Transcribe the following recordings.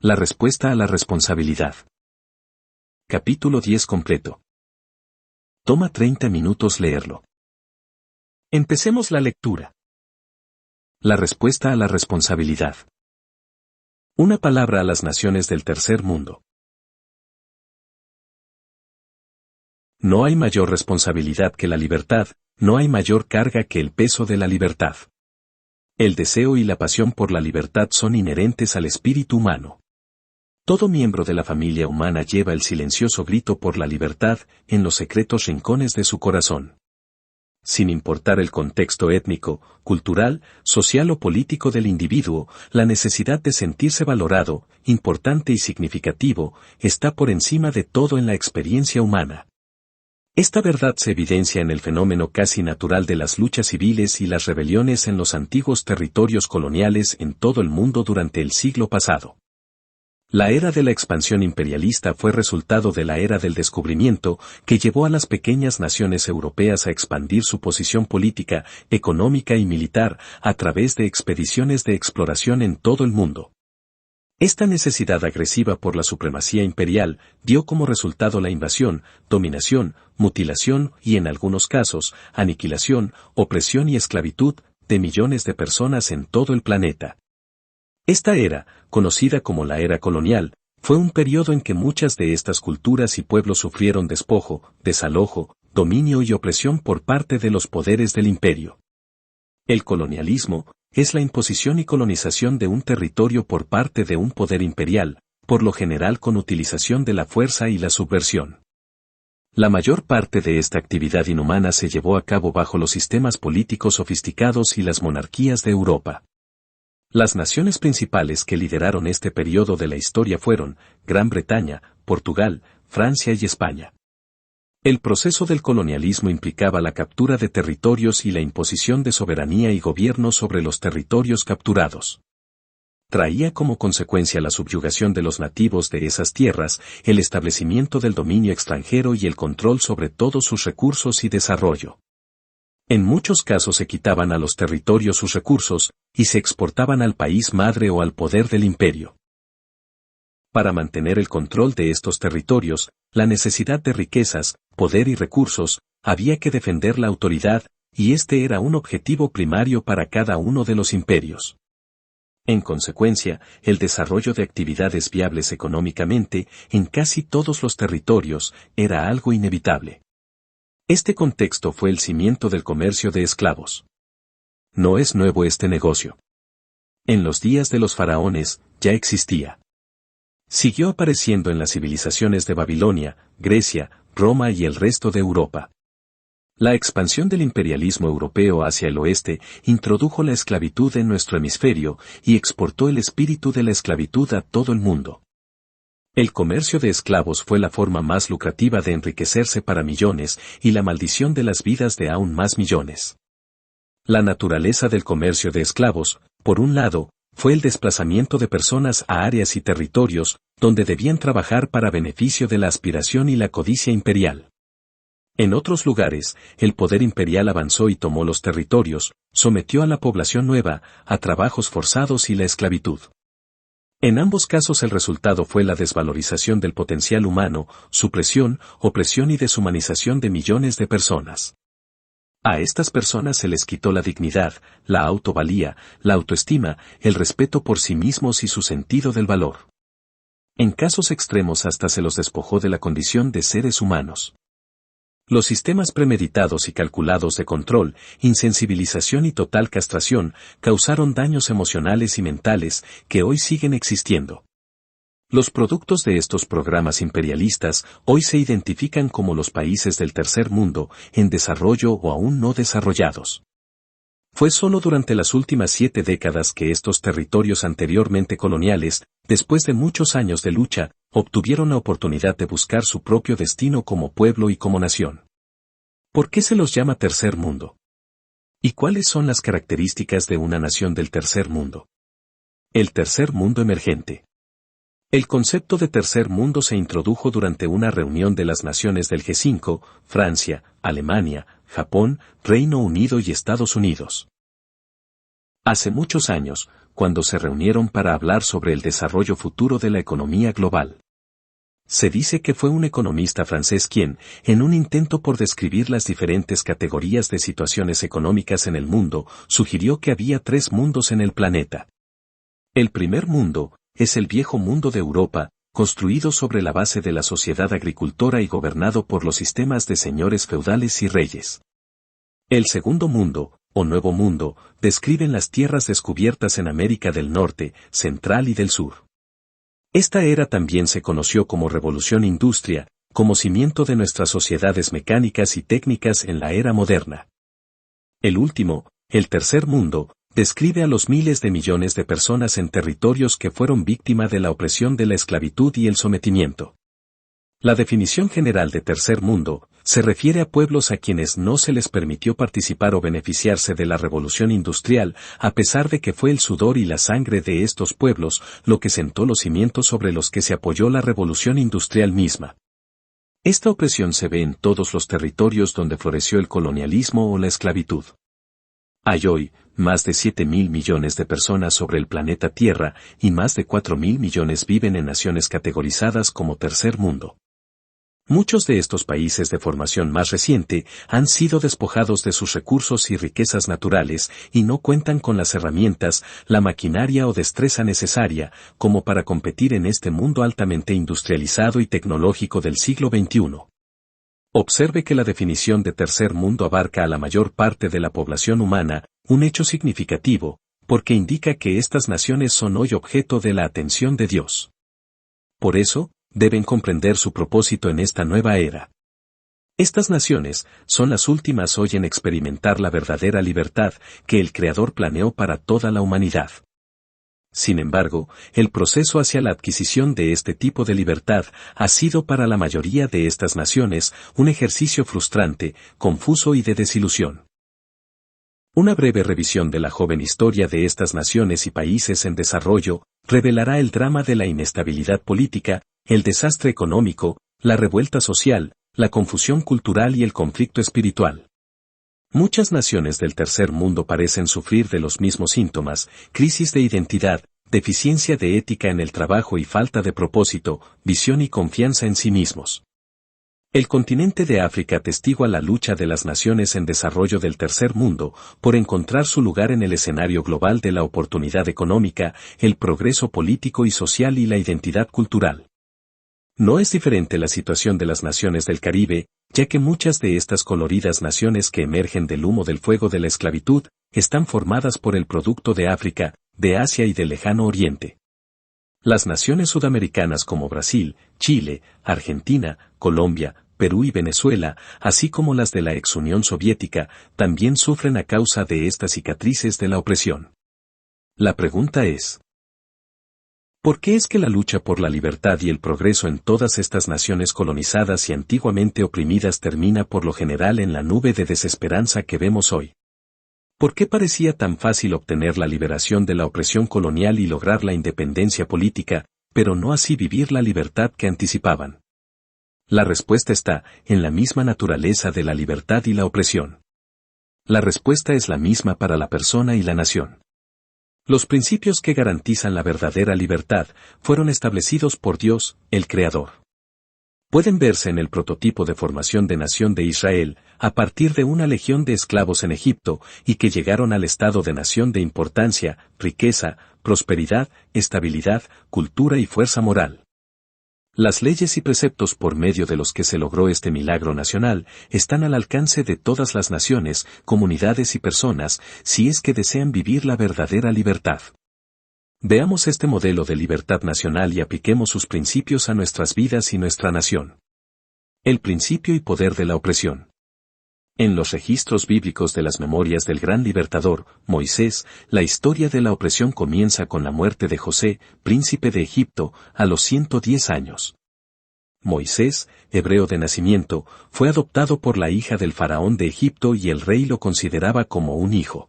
La respuesta a la responsabilidad. Capítulo 10 completo. Toma 30 minutos leerlo. Empecemos la lectura. La respuesta a la responsabilidad. Una palabra a las naciones del tercer mundo. No hay mayor responsabilidad que la libertad, no hay mayor carga que el peso de la libertad. El deseo y la pasión por la libertad son inherentes al espíritu humano. Todo miembro de la familia humana lleva el silencioso grito por la libertad en los secretos rincones de su corazón. Sin importar el contexto étnico, cultural, social o político del individuo, la necesidad de sentirse valorado, importante y significativo, está por encima de todo en la experiencia humana. Esta verdad se evidencia en el fenómeno casi natural de las luchas civiles y las rebeliones en los antiguos territorios coloniales en todo el mundo durante el siglo pasado. La era de la expansión imperialista fue resultado de la era del descubrimiento que llevó a las pequeñas naciones europeas a expandir su posición política, económica y militar a través de expediciones de exploración en todo el mundo. Esta necesidad agresiva por la supremacía imperial dio como resultado la invasión, dominación, mutilación y en algunos casos, aniquilación, opresión y esclavitud de millones de personas en todo el planeta. Esta era, conocida como la era colonial, fue un periodo en que muchas de estas culturas y pueblos sufrieron despojo, desalojo, dominio y opresión por parte de los poderes del imperio. El colonialismo es la imposición y colonización de un territorio por parte de un poder imperial, por lo general con utilización de la fuerza y la subversión. La mayor parte de esta actividad inhumana se llevó a cabo bajo los sistemas políticos sofisticados y las monarquías de Europa. Las naciones principales que lideraron este periodo de la historia fueron Gran Bretaña, Portugal, Francia y España. El proceso del colonialismo implicaba la captura de territorios y la imposición de soberanía y gobierno sobre los territorios capturados. Traía como consecuencia la subyugación de los nativos de esas tierras, el establecimiento del dominio extranjero y el control sobre todos sus recursos y desarrollo. En muchos casos se quitaban a los territorios sus recursos, y se exportaban al país madre o al poder del imperio. Para mantener el control de estos territorios, la necesidad de riquezas, poder y recursos, había que defender la autoridad, y este era un objetivo primario para cada uno de los imperios. En consecuencia, el desarrollo de actividades viables económicamente en casi todos los territorios era algo inevitable. Este contexto fue el cimiento del comercio de esclavos. No es nuevo este negocio. En los días de los faraones, ya existía. Siguió apareciendo en las civilizaciones de Babilonia, Grecia, Roma y el resto de Europa. La expansión del imperialismo europeo hacia el oeste introdujo la esclavitud en nuestro hemisferio y exportó el espíritu de la esclavitud a todo el mundo. El comercio de esclavos fue la forma más lucrativa de enriquecerse para millones y la maldición de las vidas de aún más millones. La naturaleza del comercio de esclavos, por un lado, fue el desplazamiento de personas a áreas y territorios donde debían trabajar para beneficio de la aspiración y la codicia imperial. En otros lugares, el poder imperial avanzó y tomó los territorios, sometió a la población nueva a trabajos forzados y la esclavitud. En ambos casos el resultado fue la desvalorización del potencial humano, supresión, opresión y deshumanización de millones de personas. A estas personas se les quitó la dignidad, la autovalía, la autoestima, el respeto por sí mismos y su sentido del valor. En casos extremos hasta se los despojó de la condición de seres humanos. Los sistemas premeditados y calculados de control, insensibilización y total castración causaron daños emocionales y mentales que hoy siguen existiendo. Los productos de estos programas imperialistas hoy se identifican como los países del tercer mundo, en desarrollo o aún no desarrollados. Fue solo durante las últimas 7 décadas que estos territorios anteriormente coloniales, después de muchos años de lucha, obtuvieron la oportunidad de buscar su propio destino como pueblo y como nación. ¿Por qué se los llama tercer mundo? ¿Y cuáles son las características de una nación del tercer mundo? El tercer mundo emergente. El concepto de tercer mundo se introdujo durante una reunión de las naciones del G5, Francia, Alemania, Japón, Reino Unido y Estados Unidos. Hace muchos años, cuando se reunieron para hablar sobre el desarrollo futuro de la economía global. Se dice que fue un economista francés quien, en un intento por describir las diferentes categorías de situaciones económicas en el mundo, sugirió que había 3 mundos en el planeta. El primer mundo es el viejo mundo de Europa, construido sobre la base de la sociedad agricultora y gobernado por los sistemas de señores feudales y reyes. El segundo mundo, o Nuevo Mundo, describen las tierras descubiertas en América del Norte, Central y del Sur. Esta era también se conoció como Revolución Industria, como cimiento de nuestras sociedades mecánicas y técnicas en la era moderna. El último, el tercer mundo, describe a los miles de millones de personas en territorios que fueron víctima de la opresión de la esclavitud y el sometimiento. La definición general de tercer mundo se refiere a pueblos a quienes no se les permitió participar o beneficiarse de la revolución industrial, a pesar de que fue el sudor y la sangre de estos pueblos lo que sentó los cimientos sobre los que se apoyó la revolución industrial misma. Esta opresión se ve en todos los territorios donde floreció el colonialismo o la esclavitud. Hay hoy más de 7.000 millones de personas sobre el planeta Tierra y más de 4.000 millones viven en naciones categorizadas como tercer mundo. Muchos de estos países de formación más reciente han sido despojados de sus recursos y riquezas naturales y no cuentan con las herramientas, la maquinaria o destreza necesaria como para competir en este mundo altamente industrializado y tecnológico del siglo XXI. Observe que la definición de tercer mundo abarca a la mayor parte de la población humana, un hecho significativo, porque indica que estas naciones son hoy objeto de la atención de Dios. Por eso, deben comprender su propósito en esta nueva era. Estas naciones son las últimas hoy en experimentar la verdadera libertad que el Creador planeó para toda la humanidad. Sin embargo, el proceso hacia la adquisición de este tipo de libertad ha sido para la mayoría de estas naciones un ejercicio frustrante, confuso y de desilusión. Una breve revisión de la joven historia de estas naciones y países en desarrollo revelará el drama de la inestabilidad política, el desastre económico, la revuelta social, la confusión cultural y el conflicto espiritual. Muchas naciones del tercer mundo parecen sufrir de los mismos síntomas: crisis de identidad, deficiencia de ética en el trabajo y falta de propósito, visión y confianza en sí mismos. El continente de África atestigua la lucha de las naciones en desarrollo del tercer mundo por encontrar su lugar en el escenario global de la oportunidad económica, el progreso político y social y la identidad cultural. No es diferente la situación de las naciones del Caribe, ya que muchas de estas coloridas naciones que emergen del humo del fuego de la esclavitud, están formadas por el producto de África, de Asia y del Lejano Oriente. Las naciones sudamericanas como Brasil, Chile, Argentina, Colombia, Perú y Venezuela, así como las de la ex Unión Soviética, también sufren a causa de estas cicatrices de la opresión. La pregunta es: ¿por qué es que la lucha por la libertad y el progreso en todas estas naciones colonizadas y antiguamente oprimidas termina por lo general en la nube de desesperanza que vemos hoy? ¿Por qué parecía tan fácil obtener la liberación de la opresión colonial y lograr la independencia política, pero no así vivir la libertad que anticipaban? La respuesta está en la misma naturaleza de la libertad y la opresión. La respuesta es la misma para la persona y la nación. Los principios que garantizan la verdadera libertad fueron establecidos por Dios, el Creador. Pueden verse en el prototipo de formación de nación de Israel, a partir de una legión de esclavos en Egipto, y que llegaron al estado de nación de importancia, riqueza, prosperidad, estabilidad, cultura y fuerza moral. Las leyes y preceptos por medio de los que se logró este milagro nacional están al alcance de todas las naciones, comunidades y personas, si es que desean vivir la verdadera libertad. Veamos este modelo de libertad nacional y apliquemos sus principios a nuestras vidas y nuestra nación. El principio y poder de la opresión. En los registros bíblicos de las memorias del gran libertador, Moisés, la historia de la opresión comienza con la muerte de José, príncipe de Egipto, a los 110 años. Moisés, hebreo de nacimiento, fue adoptado por la hija del faraón de Egipto y el rey lo consideraba como un hijo.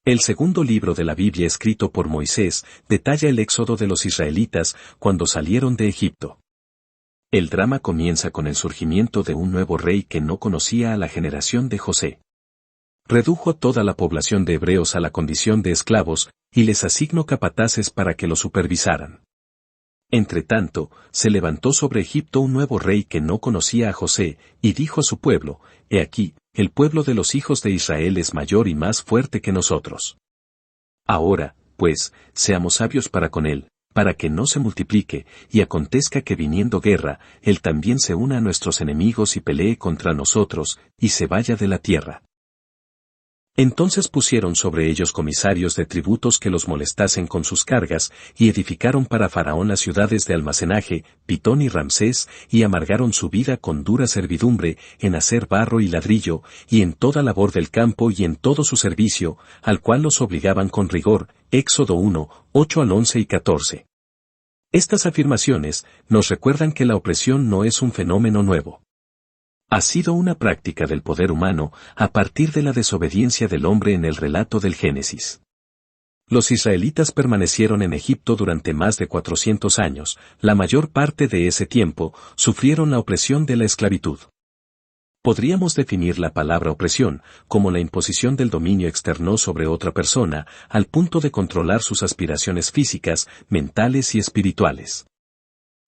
El segundo libro de la Biblia escrito por Moisés detalla el éxodo de los israelitas cuando salieron de Egipto. El drama comienza con el surgimiento de un nuevo rey que no conocía a la generación de José. redujo toda la población de hebreos a la condición de esclavos, y les asignó capataces para que lo supervisaran. Entretanto, se levantó sobre Egipto un nuevo rey que no conocía a José, y dijo a su pueblo: He aquí, el pueblo de los hijos de Israel es mayor y más fuerte que nosotros. Ahora, pues, seamos sabios para con él, para que no se multiplique, y acontezca que viniendo guerra, él también se una a nuestros enemigos y pelee contra nosotros, y se vaya de la tierra. Entonces pusieron sobre ellos comisarios de tributos que los molestasen con sus cargas, y edificaron para Faraón las ciudades de almacenaje, Pitón y Ramsés, y amargaron su vida con dura servidumbre, en hacer barro y ladrillo, y en toda labor del campo y en todo su servicio, al cual los obligaban con rigor. Éxodo 1, 8 al 11 y 14. Estas afirmaciones nos recuerdan que la opresión no es un fenómeno nuevo. Ha sido una práctica del poder humano a partir de la desobediencia del hombre en el relato del Génesis. Los israelitas permanecieron en Egipto durante más de 400 años, la mayor parte de ese tiempo sufrieron la opresión de la esclavitud. Podríamos definir la palabra opresión como la imposición del dominio externo sobre otra persona, al punto de controlar sus aspiraciones físicas, mentales y espirituales.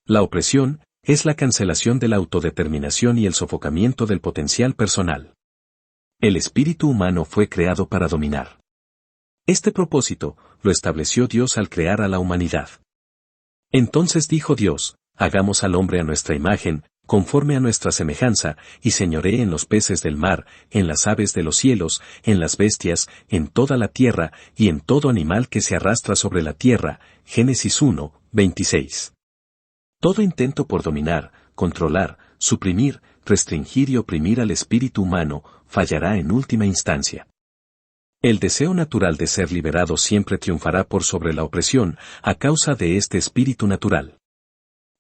La opresión es la cancelación de la autodeterminación y el sofocamiento del potencial personal. El espíritu humano fue creado para dominar. Este propósito lo estableció Dios al crear a la humanidad. Entonces dijo Dios: hagamos al hombre a nuestra imagen, conforme a nuestra semejanza, y señoree en los peces del mar, en las aves de los cielos, en las bestias, en toda la tierra, y en todo animal que se arrastra sobre la tierra. Génesis 1, 26. Todo intento por dominar, controlar, suprimir, restringir y oprimir al espíritu humano fallará en última instancia. El deseo natural de ser liberado siempre triunfará por sobre la opresión, a causa de este espíritu natural.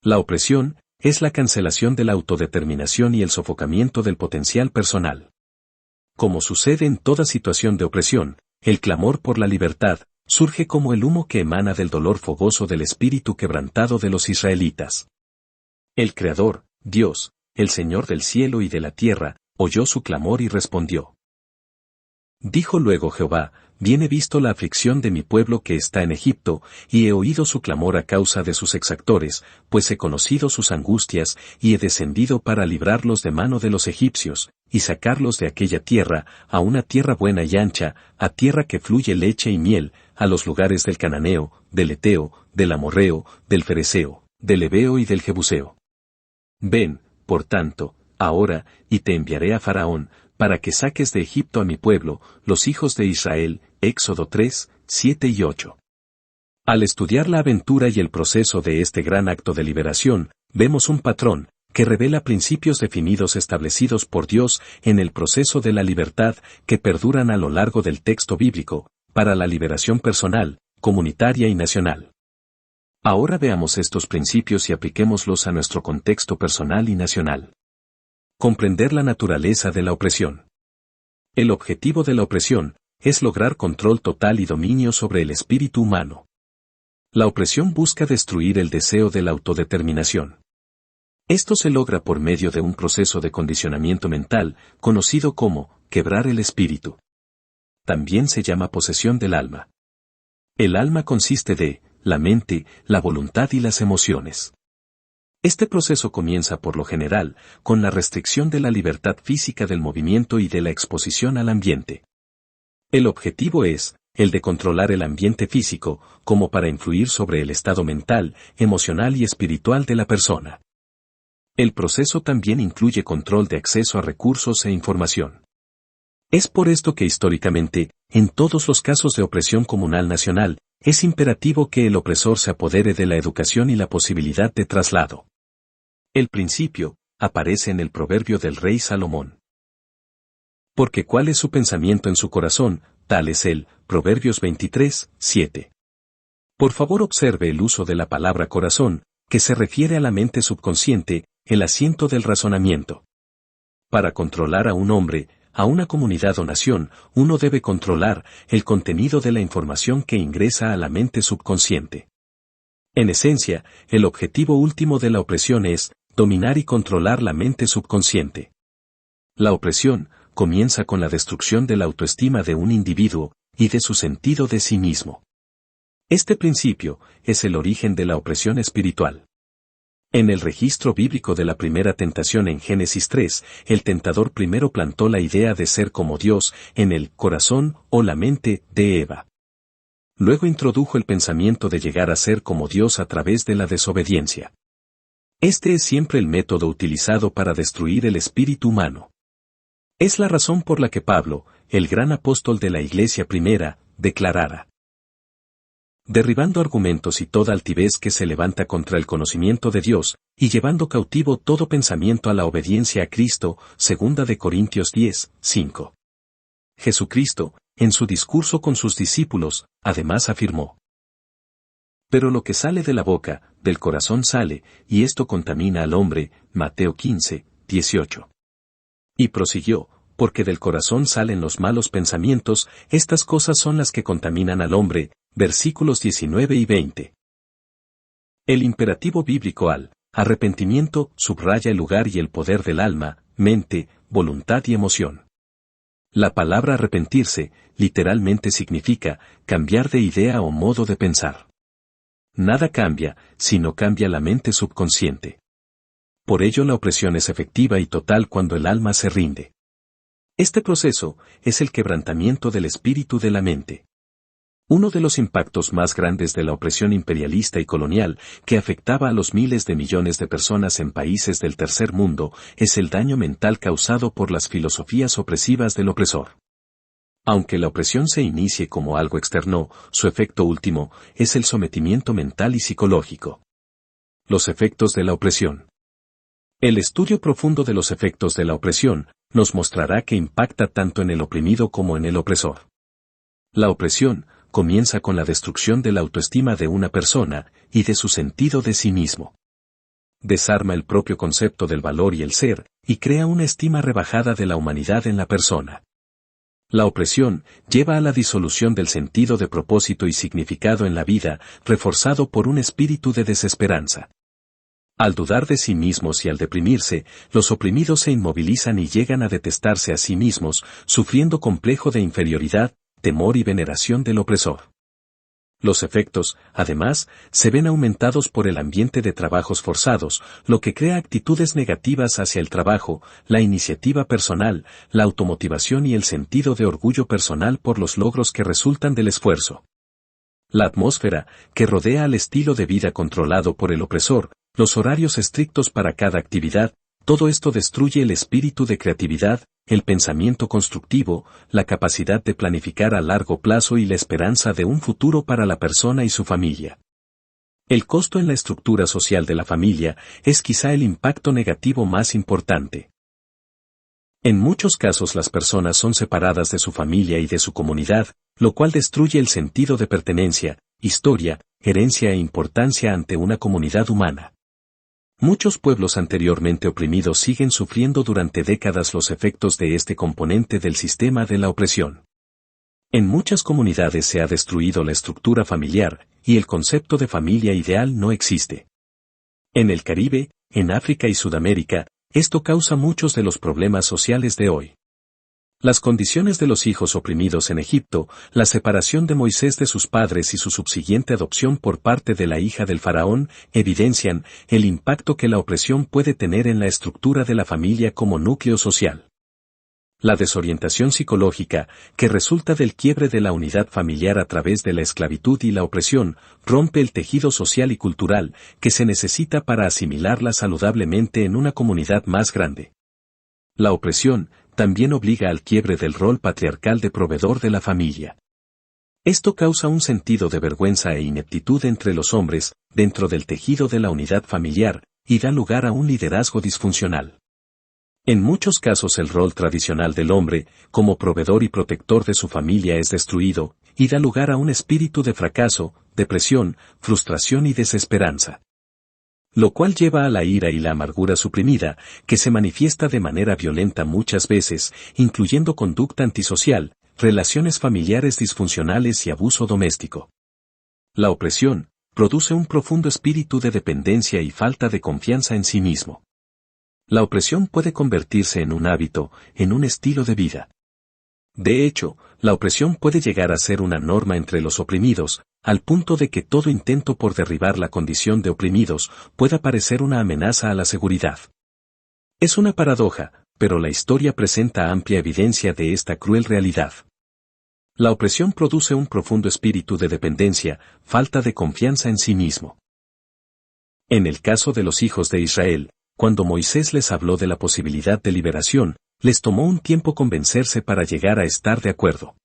La opresión es la cancelación de la autodeterminación y el sofocamiento del potencial personal. Como sucede en toda situación de opresión, el clamor por la libertad surge como el humo que emana del dolor fogoso del espíritu quebrantado de los israelitas. El Creador, Dios, el Señor del cielo y de la tierra, oyó su clamor y respondió. Dijo luego Jehová: bien he visto la aflicción de mi pueblo que está en Egipto, y he oído su clamor a causa de sus exactores, pues he conocido sus angustias, y he descendido para librarlos de mano de los egipcios, y sacarlos de aquella tierra, a una tierra buena y ancha, a tierra que fluye leche y miel, a los lugares del Cananeo, del Eteo, del Amorreo, del Fereceo, del Heveo y del Jebuseo. Ven, por tanto, ahora, y te enviaré a Faraón, para que saques de Egipto a mi pueblo, los hijos de Israel. Éxodo 3, 7 y 8. Al estudiar la aventura y el proceso de este gran acto de liberación, vemos un patrón que revela principios definidos establecidos por Dios en el proceso de la libertad que perduran a lo largo del texto bíblico, para la liberación personal, comunitaria y nacional. Ahora veamos estos principios y apliquémoslos a nuestro contexto personal y nacional. Comprender la naturaleza de la opresión. El objetivo de la opresión es lograr control total y dominio sobre el espíritu humano. La opresión busca destruir el deseo de la autodeterminación. Esto se logra por medio de un proceso de condicionamiento mental, conocido como quebrar el espíritu. También se llama posesión del alma. El alma consiste de la mente, la voluntad y las emociones. Este proceso comienza por lo general con la restricción de la libertad física del movimiento y de la exposición al ambiente. El objetivo es el de controlar el ambiente físico, como para influir sobre el estado mental, emocional y espiritual de la persona. El proceso también incluye control de acceso a recursos e información. Es por esto que históricamente, en todos los casos de opresión comunal nacional, es imperativo que el opresor se apodere de la educación y la posibilidad de traslado. El principio aparece en el proverbio del rey Salomón. Porque cuál es su pensamiento en su corazón, tal es él. Proverbios 23, 7. Por favor observe el uso de la palabra corazón, que se refiere a la mente subconsciente, el asiento del razonamiento. Para controlar a un hombre, a una comunidad o nación, uno debe controlar el contenido de la información que ingresa a la mente subconsciente. En esencia, el objetivo último de la opresión es dominar y controlar la mente subconsciente. La opresión comienza con la destrucción de la autoestima de un individuo y de su sentido de sí mismo. Este principio es el origen de la opresión espiritual. En el registro bíblico de la primera tentación en Génesis 3, el tentador primero plantó la idea de ser como Dios en el corazón o la mente de Eva. Luego introdujo el pensamiento de llegar a ser como Dios a través de la desobediencia. Este es siempre el método utilizado para destruir el espíritu humano. Es la razón por la que Pablo, el gran apóstol de la Iglesia primera, declarara: derribando argumentos y toda altivez que se levanta contra el conocimiento de Dios, y llevando cautivo todo pensamiento a la obediencia a Cristo, 2 de Corintios 10, 5. Jesucristo, en su discurso con sus discípulos, además afirmó: pero lo que sale de la boca, del corazón sale, y esto contamina al hombre, Mateo 15, 18. Y prosiguió: porque del corazón salen los malos pensamientos, estas cosas son las que contaminan al hombre, versículos 19 y 20. El imperativo bíblico al arrepentimiento subraya el lugar y el poder del alma, mente, voluntad y emoción. La palabra arrepentirse, literalmente significa cambiar de idea o modo de pensar. Nada cambia, si no cambia la mente subconsciente. Por ello la opresión es efectiva y total cuando el alma se rinde. Este proceso es el quebrantamiento del espíritu de la mente. Uno de los impactos más grandes de la opresión imperialista y colonial que afectaba a los miles de millones de personas en países del tercer mundo es el daño mental causado por las filosofías opresivas del opresor. Aunque la opresión se inicie como algo externo, su efecto último es el sometimiento mental y psicológico. Los efectos de la opresión. El estudio profundo de los efectos de la opresión nos mostrará que impacta tanto en el oprimido como en el opresor. La opresión comienza con la destrucción de la autoestima de una persona y de su sentido de sí mismo. Desarma el propio concepto del valor y el ser, y crea una estima rebajada de la humanidad en la persona. La opresión lleva a la disolución del sentido de propósito y significado en la vida, reforzado por un espíritu de desesperanza. Al dudar de sí mismos y al deprimirse, los oprimidos se inmovilizan y llegan a detestarse a sí mismos, sufriendo complejo de inferioridad, temor y veneración del opresor. Los efectos, además, se ven aumentados por el ambiente de trabajos forzados, lo que crea actitudes negativas hacia el trabajo, la iniciativa personal, la automotivación y el sentido de orgullo personal por los logros que resultan del esfuerzo. La atmósfera, que rodea al estilo de vida controlado por el opresor, los horarios estrictos para cada actividad, todo esto destruye el espíritu de creatividad, el pensamiento constructivo, la capacidad de planificar a largo plazo y la esperanza de un futuro para la persona y su familia. El costo en la estructura social de la familia es quizá el impacto negativo más importante. En muchos casos las personas son separadas de su familia y de su comunidad, lo cual destruye el sentido de pertenencia, historia, herencia e importancia ante una comunidad humana. Muchos pueblos anteriormente oprimidos siguen sufriendo durante décadas los efectos de este componente del sistema de la opresión. En muchas comunidades se ha destruido la estructura familiar, y el concepto de familia ideal no existe. En el Caribe, en África y Sudamérica, esto causa muchos de los problemas sociales de hoy. Las condiciones de los hijos oprimidos en Egipto, la separación de Moisés de sus padres y su subsiguiente adopción por parte de la hija del faraón, evidencian el impacto que la opresión puede tener en la estructura de la familia como núcleo social. La desorientación psicológica, que resulta del quiebre de la unidad familiar a través de la esclavitud y la opresión, rompe el tejido social y cultural que se necesita para asimilarla saludablemente en una comunidad más grande. La opresión también obliga al quiebre del rol patriarcal de proveedor de la familia. Esto causa un sentido de vergüenza e ineptitud entre los hombres, dentro del tejido de la unidad familiar, y da lugar a un liderazgo disfuncional. En muchos casos el rol tradicional del hombre, como proveedor y protector de su familia es destruido, y da lugar a un espíritu de fracaso, depresión, frustración y desesperanza. Lo cual lleva a la ira y la amargura suprimida, que se manifiesta de manera violenta muchas veces, incluyendo conducta antisocial, relaciones familiares disfuncionales y abuso doméstico. La opresión produce un profundo espíritu de dependencia y falta de confianza en sí mismo. La opresión puede convertirse en un hábito, en un estilo de vida. De hecho, la opresión puede llegar a ser una norma entre los oprimidos, al punto de que todo intento por derribar la condición de oprimidos pueda parecer una amenaza a la seguridad. Es una paradoja, pero la historia presenta amplia evidencia de esta cruel realidad. La opresión produce un profundo espíritu de dependencia, falta de confianza en sí mismo. En el caso de los hijos de Israel, cuando Moisés les habló de la posibilidad de liberación, les tomó un tiempo convencerse para llegar a estar de acuerdo.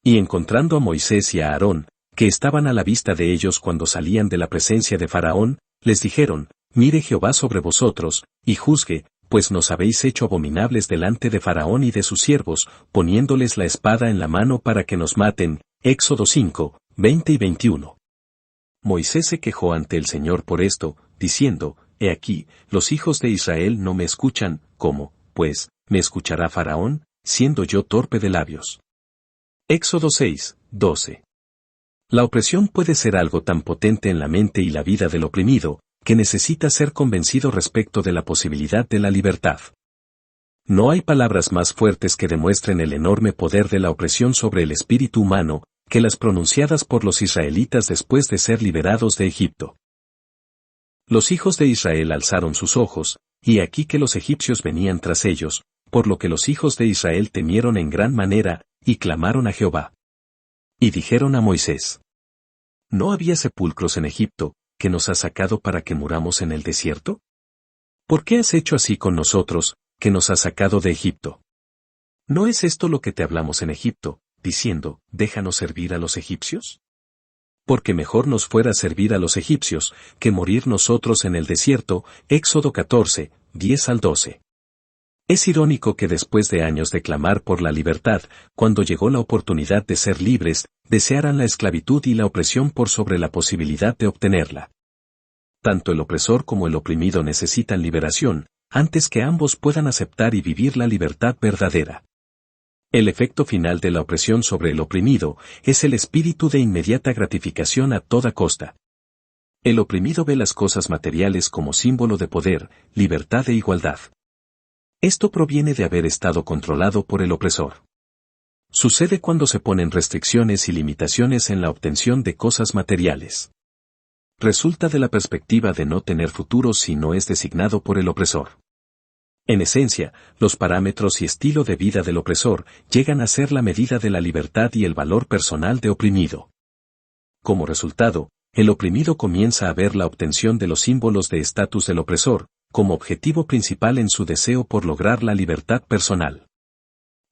Y encontrando a Moisés y a Aarón, que estaban a la vista de ellos cuando salían de la presencia de Faraón, les dijeron: «Mire Jehová sobre vosotros, y juzgue, pues nos habéis hecho abominables delante de Faraón y de sus siervos, poniéndoles la espada en la mano para que nos maten». Éxodo 5, 20 y 21. Moisés se quejó ante el Señor por esto, diciendo: «He aquí, los hijos de Israel no me escuchan, ¿cómo, pues, me escuchará Faraón, siendo yo torpe de labios?» Éxodo 6, 12. La opresión puede ser algo tan potente en la mente y la vida del oprimido, que necesita ser convencido respecto de la posibilidad de la libertad. No hay palabras más fuertes que demuestren el enorme poder de la opresión sobre el espíritu humano, que las pronunciadas por los israelitas después de ser liberados de Egipto. Los hijos de Israel alzaron sus ojos, y aquí que los egipcios venían tras ellos, por lo que los hijos de Israel temieron en gran manera, y clamaron a Jehová. Y dijeron a Moisés: ¿No había sepulcros en Egipto, que nos has sacado para que muramos en el desierto? ¿Por qué has hecho así con nosotros, que nos has sacado de Egipto? ¿No es esto lo que te hablamos en Egipto, diciendo: déjanos servir a los egipcios? Porque mejor nos fuera servir a los egipcios, que morir nosotros en el desierto. Éxodo 14, 10 al 12. Es irónico que después de años de clamar por la libertad, cuando llegó la oportunidad de ser libres, desearan la esclavitud y la opresión por sobre la posibilidad de obtenerla. Tanto el opresor como el oprimido necesitan liberación, antes que ambos puedan aceptar y vivir la libertad verdadera. El efecto final de la opresión sobre el oprimido es el espíritu de inmediata gratificación a toda costa. El oprimido ve las cosas materiales como símbolo de poder, libertad e igualdad. Esto proviene de haber estado controlado por el opresor. Sucede cuando se ponen restricciones y limitaciones en la obtención de cosas materiales. Resulta de la perspectiva de no tener futuro si no es designado por el opresor. En esencia, los parámetros y estilo de vida del opresor llegan a ser la medida de la libertad y el valor personal de oprimido. Como resultado, el oprimido comienza a ver la obtención de los símbolos de estatus del opresor, como objetivo principal en su deseo por lograr la libertad personal.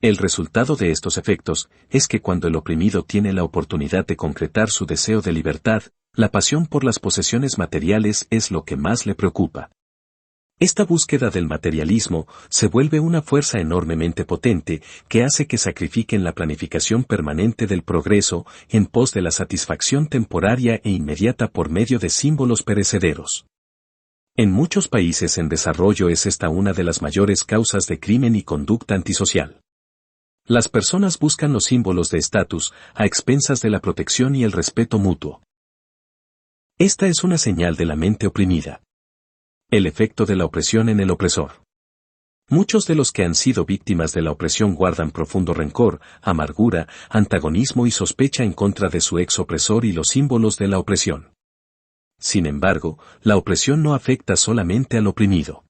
El resultado de estos efectos es que cuando el oprimido tiene la oportunidad de concretar su deseo de libertad, la pasión por las posesiones materiales es lo que más le preocupa. Esta búsqueda del materialismo se vuelve una fuerza enormemente potente que hace que sacrifiquen la planificación permanente del progreso en pos de la satisfacción temporaria e inmediata por medio de símbolos perecederos. En muchos países en desarrollo es esta una de las mayores causas de crimen y conducta antisocial. Las personas buscan los símbolos de estatus a expensas de la protección y el respeto mutuo. Esta es una señal de la mente oprimida. El efecto de la opresión en el opresor. Muchos de los que han sido víctimas de la opresión guardan profundo rencor, amargura, antagonismo y sospecha en contra de su ex opresor y los símbolos de la opresión. Sin embargo, la opresión no afecta solamente al oprimido.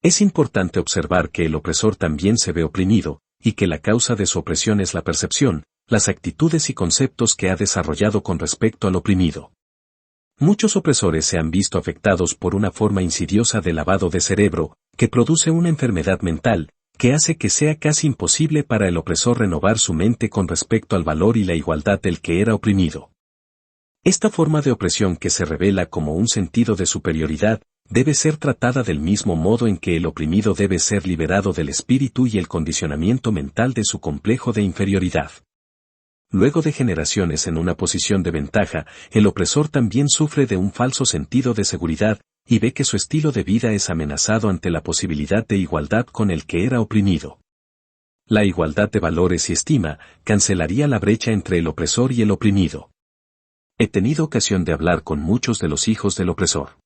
Es importante observar que el opresor también se ve oprimido, y que la causa de su opresión es la percepción, las actitudes y conceptos que ha desarrollado con respecto al oprimido. Muchos opresores se han visto afectados por una forma insidiosa de lavado de cerebro, que produce una enfermedad mental, que hace que sea casi imposible para el opresor renovar su mente con respecto al valor y la igualdad del que era oprimido. Esta forma de opresión que se revela como un sentido de superioridad, debe ser tratada del mismo modo en que el oprimido debe ser liberado del espíritu y el condicionamiento mental de su complejo de inferioridad. Luego de generaciones en una posición de ventaja, el opresor también sufre de un falso sentido de seguridad, y ve que su estilo de vida es amenazado ante la posibilidad de igualdad con el que era oprimido. La igualdad de valores y estima cancelaría la brecha entre el opresor y el oprimido. He tenido ocasión de hablar con muchos de los hijos del opresor.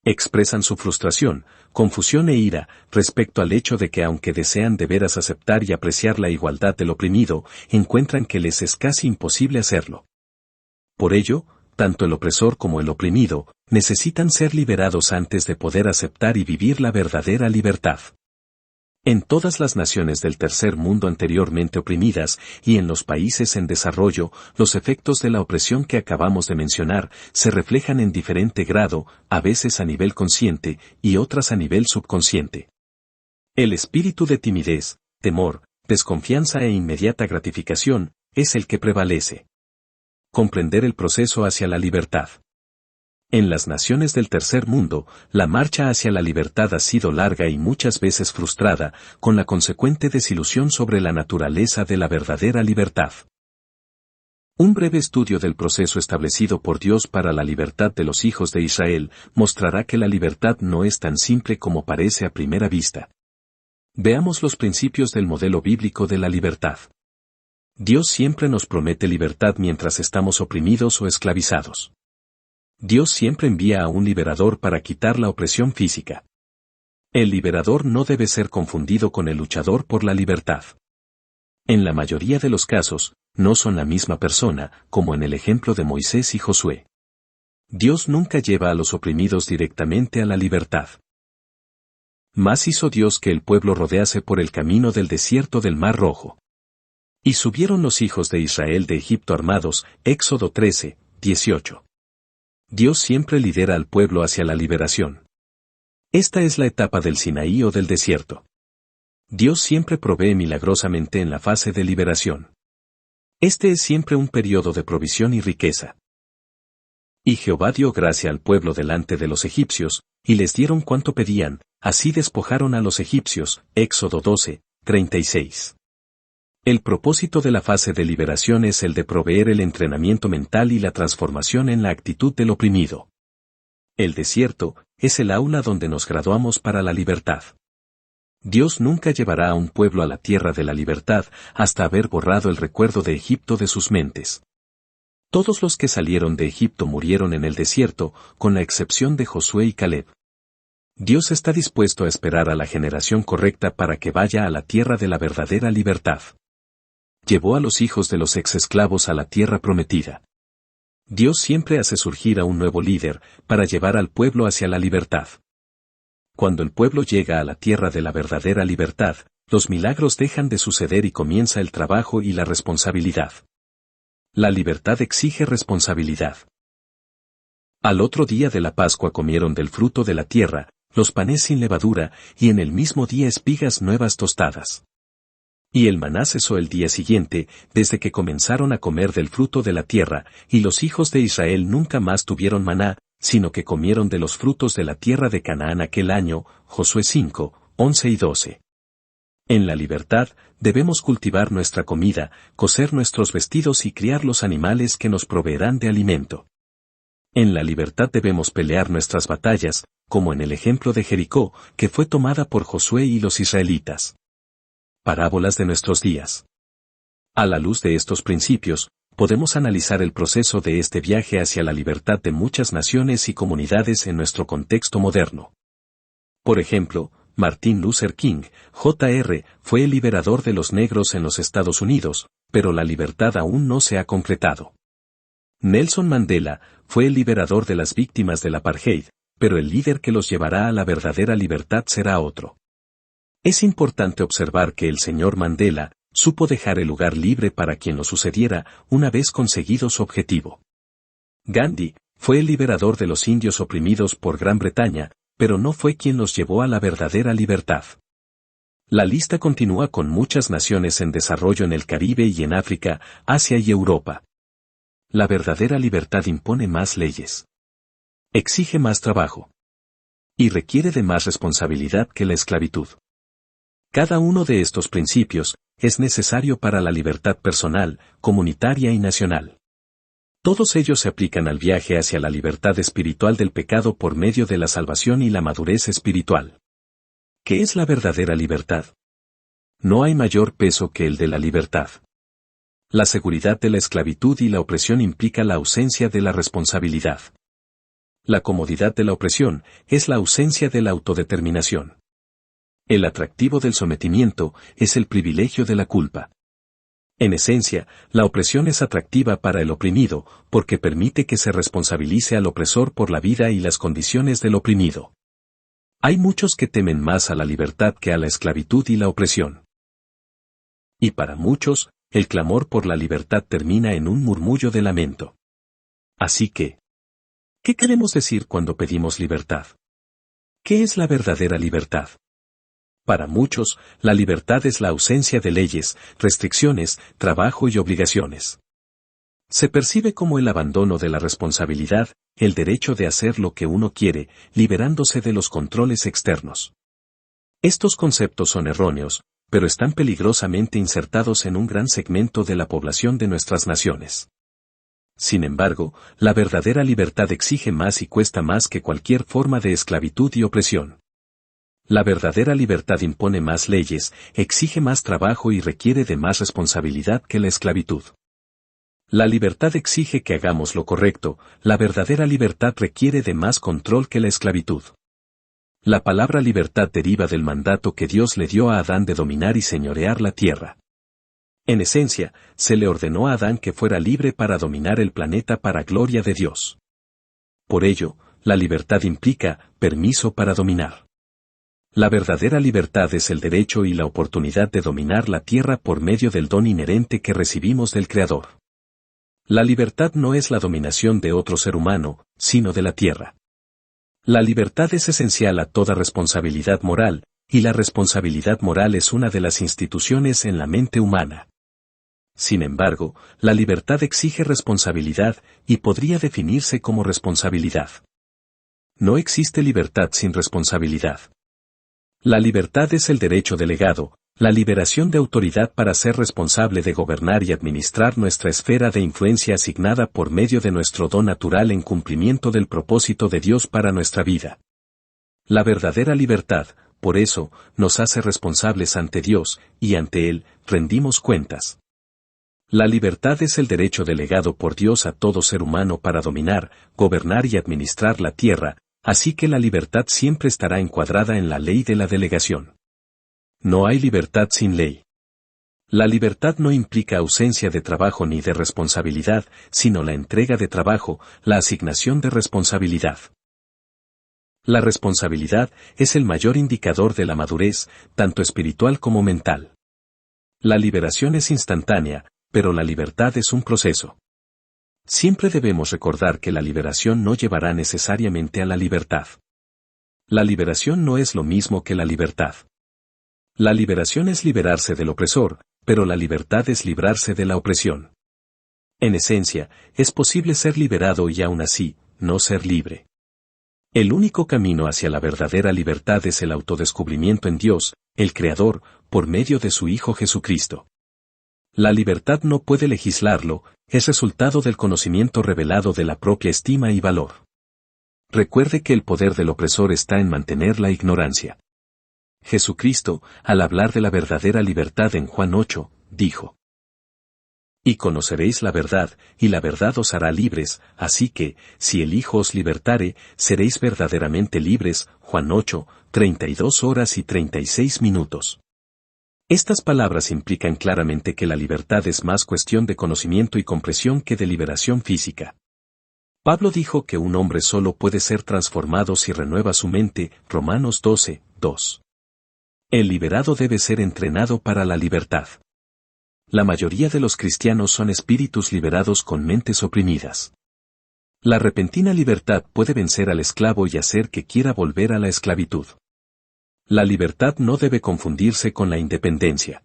Expresan su frustración, confusión e ira respecto al hecho de que aunque desean de veras aceptar y apreciar la igualdad del oprimido, encuentran que les es casi imposible hacerlo. Por ello, tanto el opresor como el oprimido necesitan ser liberados antes de poder aceptar y vivir la verdadera libertad. En todas las naciones del tercer mundo anteriormente oprimidas y en los países en desarrollo, los efectos de la opresión que acabamos de mencionar se reflejan en diferente grado, a veces a nivel consciente y otras a nivel subconsciente. El espíritu de timidez, temor, desconfianza e inmediata gratificación es el que prevalece. Comprender el proceso hacia la libertad. En las naciones del tercer mundo, la marcha hacia la libertad ha sido larga y muchas veces frustrada, con la consecuente desilusión sobre la naturaleza de la verdadera libertad. Un breve estudio del proceso establecido por Dios para la libertad de los hijos de Israel mostrará que la libertad no es tan simple como parece a primera vista. Veamos los principios del modelo bíblico de la libertad. Dios siempre nos promete libertad mientras estamos oprimidos o esclavizados. Dios siempre envía a un liberador para quitar la opresión física. El liberador no debe ser confundido con el luchador por la libertad. En la mayoría de los casos, no son la misma persona, como en el ejemplo de Moisés y Josué. Dios nunca lleva a los oprimidos directamente a la libertad. Más hizo Dios que el pueblo rodease por el camino del desierto del Mar Rojo. Y subieron los hijos de Israel de Egipto armados, Éxodo 13, 18. Dios siempre lidera al pueblo hacia la liberación. Esta es la etapa del Sinaí o del desierto. Dios siempre provee milagrosamente en la fase de liberación. Este es siempre un periodo de provisión y riqueza. Y Jehová dio gracia al pueblo delante de los egipcios, y les dieron cuanto pedían, así despojaron a los egipcios, Éxodo 12, 36. El propósito de la fase de liberación es el de proveer el entrenamiento mental y la transformación en la actitud del oprimido. El desierto es el aula donde nos graduamos para la libertad. Dios nunca llevará a un pueblo a la tierra de la libertad hasta haber borrado el recuerdo de Egipto de sus mentes. Todos los que salieron de Egipto murieron en el desierto, con la excepción de Josué y Caleb. Dios está dispuesto a esperar a la generación correcta para que vaya a la tierra de la verdadera libertad. Llevó a los hijos de los ex-esclavos a la tierra prometida. Dios siempre hace surgir a un nuevo líder, para llevar al pueblo hacia la libertad. Cuando el pueblo llega a la tierra de la verdadera libertad, los milagros dejan de suceder y comienza el trabajo y la responsabilidad. La libertad exige responsabilidad. Al otro día de la Pascua comieron del fruto de la tierra, los panes sin levadura, y en el mismo día espigas nuevas tostadas. Y el maná cesó el día siguiente, desde que comenzaron a comer del fruto de la tierra, y los hijos de Israel nunca más tuvieron maná, sino que comieron de los frutos de la tierra de Canaán aquel año, Josué 5, 11 y 12. En la libertad, debemos cultivar nuestra comida, coser nuestros vestidos y criar los animales que nos proveerán de alimento. En la libertad debemos pelear nuestras batallas, como en el ejemplo de Jericó, que fue tomada por Josué y los israelitas. Parábolas de nuestros días. A la luz de estos principios, podemos analizar el proceso de este viaje hacia la libertad de muchas naciones y comunidades en nuestro contexto moderno. Por ejemplo, Martin Luther King, Jr., fue el liberador de los negros en los Estados Unidos, pero la libertad aún no se ha concretado. Nelson Mandela fue el liberador de las víctimas del apartheid, pero el líder que los llevará a la verdadera libertad será otro. Es importante observar que el señor Mandela supo dejar el lugar libre para quien lo sucediera una vez conseguido su objetivo. Gandhi fue el liberador de los indios oprimidos por Gran Bretaña, pero no fue quien los llevó a la verdadera libertad. La lista continúa con muchas naciones en desarrollo en el Caribe y en África, Asia y Europa. La verdadera libertad impone más leyes. Exige más trabajo. Y requiere de más responsabilidad que la esclavitud. Cada uno de estos principios es necesario para la libertad personal, comunitaria y nacional. Todos ellos se aplican al viaje hacia la libertad espiritual del pecado por medio de la salvación y la madurez espiritual. ¿Qué es la verdadera libertad? No hay mayor peso que el de la libertad. La seguridad de la esclavitud y la opresión implica la ausencia de la responsabilidad. La comodidad de la opresión es la ausencia de la autodeterminación. El atractivo del sometimiento es el privilegio de la culpa. En esencia, la opresión es atractiva para el oprimido, porque permite que se responsabilice al opresor por la vida y las condiciones del oprimido. Hay muchos que temen más a la libertad que a la esclavitud y la opresión. Y para muchos, el clamor por la libertad termina en un murmullo de lamento. Así que, ¿qué queremos decir cuando pedimos libertad? ¿Qué es la verdadera libertad? Para muchos, la libertad es la ausencia de leyes, restricciones, trabajo y obligaciones. Se percibe como el abandono de la responsabilidad, el derecho de hacer lo que uno quiere, liberándose de los controles externos. Estos conceptos son erróneos, pero están peligrosamente insertados en un gran segmento de la población de nuestras naciones. Sin embargo, la verdadera libertad exige más y cuesta más que cualquier forma de esclavitud y opresión. La verdadera libertad impone más leyes, exige más trabajo y requiere de más responsabilidad que la esclavitud. La libertad exige que hagamos lo correcto, la verdadera libertad requiere de más control que la esclavitud. La palabra libertad deriva del mandato que Dios le dio a Adán de dominar y señorear la tierra. En esencia, se le ordenó a Adán que fuera libre para dominar el planeta para gloria de Dios. Por ello, la libertad implica permiso para dominar. La verdadera libertad es el derecho y la oportunidad de dominar la tierra por medio del don inherente que recibimos del Creador. La libertad no es la dominación de otro ser humano, sino de la tierra. La libertad es esencial a toda responsabilidad moral, y la responsabilidad moral es una de las instituciones en la mente humana. Sin embargo, la libertad exige responsabilidad, y podría definirse como responsabilidad. No existe libertad sin responsabilidad. La libertad es el derecho delegado, la liberación de autoridad para ser responsable de gobernar y administrar nuestra esfera de influencia asignada por medio de nuestro don natural en cumplimiento del propósito de Dios para nuestra vida. La verdadera libertad, por eso, nos hace responsables ante Dios, y ante Él, rendimos cuentas. La libertad es el derecho delegado por Dios a todo ser humano para dominar, gobernar y administrar la tierra, así que la libertad siempre estará encuadrada en la ley de la delegación. No hay libertad sin ley. La libertad no implica ausencia de trabajo ni de responsabilidad, sino la entrega de trabajo, la asignación de responsabilidad. La responsabilidad es el mayor indicador de la madurez, tanto espiritual como mental. La liberación es instantánea, pero la libertad es un proceso. Siempre debemos recordar que la liberación no llevará necesariamente a la libertad. La liberación no es lo mismo que la libertad. La liberación es liberarse del opresor, pero la libertad es librarse de la opresión. En esencia, es posible ser liberado y aún así, no ser libre. El único camino hacia la verdadera libertad es el autodescubrimiento en Dios, el Creador, por medio de su Hijo Jesucristo. La libertad no puede legislarlo, es resultado del conocimiento revelado de la propia estima y valor. Recuerde que el poder del opresor está en mantener la ignorancia. Jesucristo, al hablar de la verdadera libertad en Juan 8, dijo: Y conoceréis la verdad, y la verdad os hará libres, así que, si el Hijo os libertare, seréis verdaderamente libres. Juan 8, 32 horas y 36 minutos. Estas palabras implican claramente que la libertad es más cuestión de conocimiento y comprensión que de liberación física. Pablo dijo que un hombre solo puede ser transformado si renueva su mente, Romanos 12, 2. El liberado debe ser entrenado para la libertad. La mayoría de los cristianos son espíritus liberados con mentes oprimidas. La repentina libertad puede vencer al esclavo y hacer que quiera volver a la esclavitud. La libertad no debe confundirse con la independencia.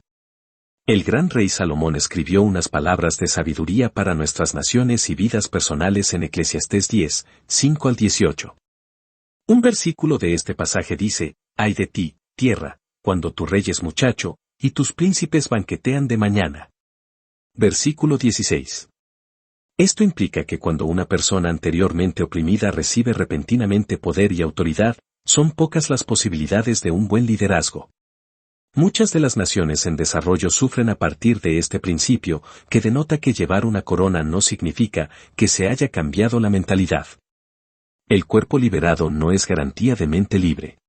El gran rey Salomón escribió unas palabras de sabiduría para nuestras naciones y vidas personales en Eclesiastés 10, 5 al 18. Un versículo de este pasaje dice: Ay de ti, tierra, cuando tu rey es muchacho, y tus príncipes banquetean de mañana. Versículo 16. Esto implica que cuando una persona anteriormente oprimida recibe repentinamente poder y autoridad, son pocas las posibilidades de un buen liderazgo. Muchas de las naciones en desarrollo sufren a partir de este principio, que denota que llevar una corona no significa que se haya cambiado la mentalidad. El cuerpo liberado no es garantía de mente libre.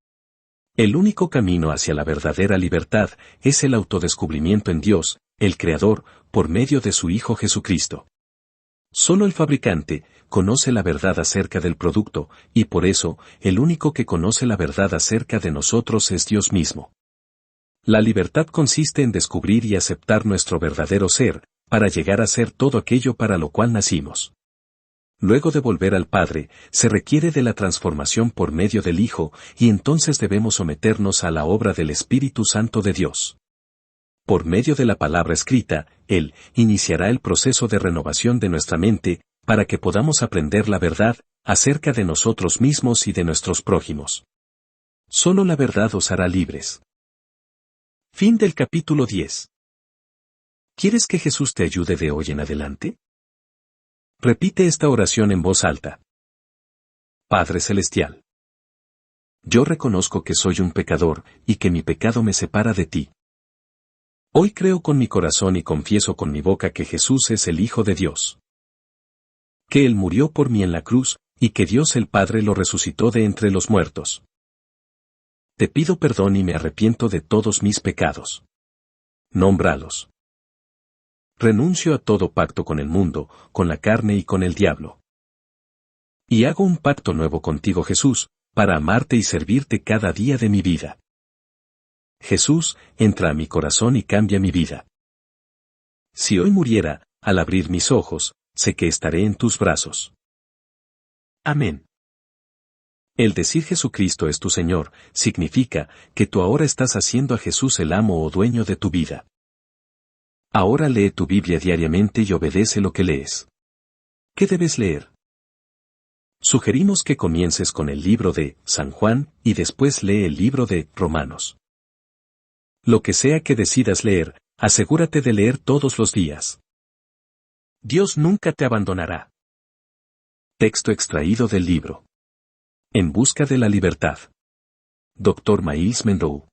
El único camino hacia la verdadera libertad es el autodescubrimiento en Dios, el Creador, por medio de su Hijo Jesucristo. Solo el fabricante conoce la verdad acerca del producto, y por eso, el único que conoce la verdad acerca de nosotros es Dios mismo. La libertad consiste en descubrir y aceptar nuestro verdadero ser, para llegar a ser todo aquello para lo cual nacimos. Luego de volver al Padre, se requiere de la transformación por medio del Hijo, y entonces debemos someternos a la obra del Espíritu Santo de Dios. Por medio de la palabra escrita, Él iniciará el proceso de renovación de nuestra mente, para que podamos aprender la verdad acerca de nosotros mismos y de nuestros prójimos. Solo la verdad os hará libres. Fin del capítulo 10. ¿Quieres que Jesús te ayude de hoy en adelante? Repite esta oración en voz alta. Padre Celestial. Yo reconozco que soy un pecador y que mi pecado me separa de ti. Hoy creo con mi corazón y confieso con mi boca que Jesús es el Hijo de Dios. Que Él murió por mí en la cruz, y que Dios el Padre lo resucitó de entre los muertos. Te pido perdón y me arrepiento de todos mis pecados. Nómbralos. Renuncio a todo pacto con el mundo, con la carne y con el diablo. Y hago un pacto nuevo contigo, Jesús, para amarte y servirte cada día de mi vida. Jesús, entra a mi corazón y cambia mi vida. Si hoy muriera, al abrir mis ojos, sé que estaré en tus brazos. Amén. El decir Jesucristo es tu Señor, significa que tú ahora estás haciendo a Jesús el amo o dueño de tu vida. Ahora lee tu Biblia diariamente y obedece lo que lees. ¿Qué debes leer? Sugerimos que comiences con el libro de San Juan y después lee el libro de Romanos. Lo que sea que decidas leer, asegúrate de leer todos los días. Dios nunca te abandonará. Texto extraído del libro En busca de la libertad. Dr. Myles Munroe.